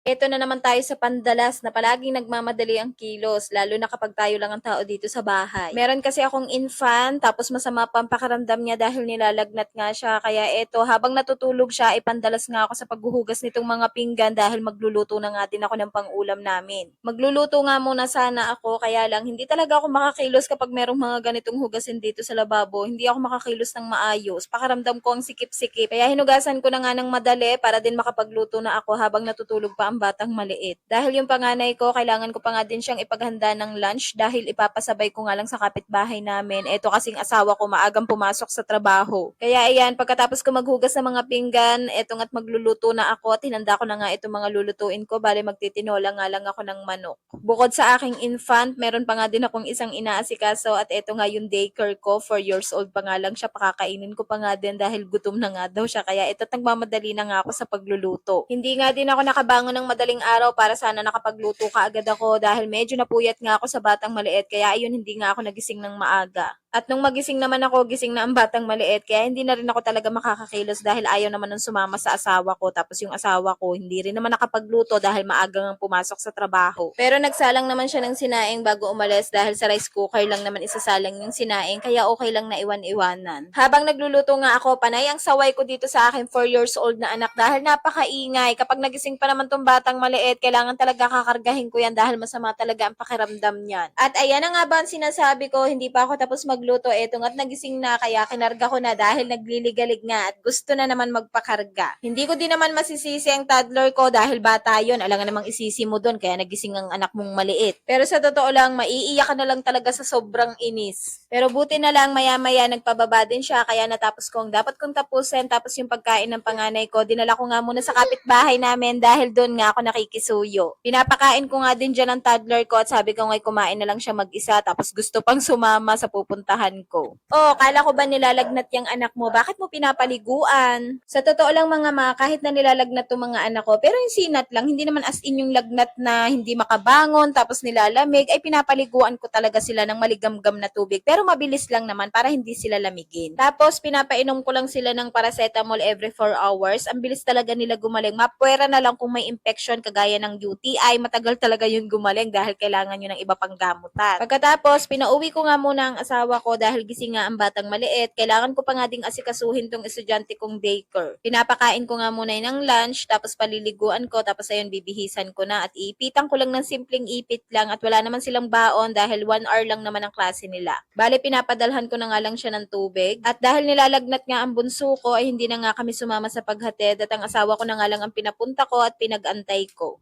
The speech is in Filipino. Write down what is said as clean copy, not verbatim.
Eto na naman tayo sa pandalas na palaging nagmamadali ang kilos, lalo na kapag tayo lang ang tao dito sa bahay. Meron kasi akong infant, tapos masama pa ang pakiramdam niya dahil nilalagnat nga siya. Kaya eto, habang natutulog siya, ipandalas nga ako sa paghuhugas nitong mga pinggan dahil magluluto na nga din ako ng pang-ulam namin. Magluluto nga muna sana ako, kaya lang hindi talaga ako makakilos kapag merong mga ganitong hugasin dito sa lababo. Hindi ako makakilos ng maayos. Pakiramdam ko ang sikip-sikip. Kaya hinugasan ko na nga ng madali para din makapagluto na ako habang natutulog pa ang batang maliit. Dahil yung panganay ko, kailangan ko pa nga din siyang ipaghanda ng lunch dahil ipapasabay ko nga lang sa kapitbahay namin. Eto kasing asawa ko maagang pumasok sa trabaho. Kaya ayan, pagkatapos ko maghugas ng mga pinggan, eto nga't magluluto na ako at hinanda ko na nga itong mga lulutuin ko. Bale magtitinola nga lang ako ng manok. Bukod sa aking infant, meron pa nga din akong isang inaasikaso at eto nga yung daycare ko, 4 years old pa nga lang siya, pakakainin ko pa nga din dahil gutom na nga daw siya. Kaya ito't nagmamadali na nga ako sa pagluluto. Hindi nga din ako nakabangon ng madaling araw para sana nakapagluto ka agad ako dahil medyo napuyat nga ako sa batang maliit, kaya ayun hindi nga ako nagising ng maaga. At nung magising naman ako, gising na ang batang maliit, kaya hindi na rin ako talaga makakakilos dahil ayaw naman ng sumama sa asawa ko. Tapos yung asawa ko, hindi rin naman nakapagluto dahil maagang pumasok sa trabaho. Pero nagsalang naman siya ng sinaing bago umalis dahil sa rice cooker lang naman isasalang yung sinaing, kaya okay lang na iwan-iwanan. Habang nagluluto nga ako, panay ang saway ko dito sa aking 4 years old na anak dahil napakaingay. Kapag nagising pa naman tong batang maliit, kailangan talaga kakargahin ko yan dahil masama talaga ang pakiramdam niyan. At ayan na nga ba ang sinasabi ko, hindi pa ako tapos magluto. Eto nga't nagising na, kaya kinarga ko na dahil nagliligalig nga at gusto na naman magpakarga. Hindi ko din naman masisisi ang toddler ko dahil bata yon. Alangan namang isisi mo doon kaya nagising ang anak mong maliit. Pero sa totoo lang, maiiyak ka na lang talaga sa sobrang inis. Pero buti na lang maya-maya nagpababa din siya, kaya natapos ko ang dapat kong tapusin. Tapos yung pagkain ng panganay ko, dinala ko nga muna sa kapitbahay namin dahil doon nga ako nakikisuyo. Pinapakain ko nga din dyan ang toddler ko at sabi ko nga kumain na lang siya mag-isa, tapos gusto pang sumama sa pupuntahan ko. Oh, kala ko ba nilalagnat yung anak mo? Bakit mo pinapaliguan? Sa totoo lang mga ma, kahit na nilalagnat tong mga anak ko, pero yung sinat lang, hindi naman as in yung lagnat na hindi makabangon tapos nilalamig, ay pinapaliguan ko talaga sila ng maligamgam na tubig. Pero mabilis lang naman para hindi sila lamigin. Tapos pinapainom ko lang sila ng paracetamol every 4 hours. Ang bilis talaga nila gumaling. Mapwera na lang kung may infection kagaya ng UTI, matagal talaga yun gumaling dahil kailangan nyo ng iba pang gamutan. Pagkatapos, pinauwi ko nga muna ang asawa ko dahil gising nga ang batang maliit. Kailangan ko pa nga ding asikasuhin tong estudyante kong daycare. Pinapakain ko nga muna yun ng lunch, tapos paliliguan ko, tapos ayun bibihisan ko na at iipitan ko lang ng simpleng ipit lang at wala naman silang baon dahil 1 hour lang naman ang klase nila. Bale, pinapadalhan ko na nga lang siya ng tubig at dahil nilalagnat nga ang bunso ko ay hindi na nga kami sumama sa paghatid at ang asawa ko na nga lang ang pinapunta ko at pinag-antay ko.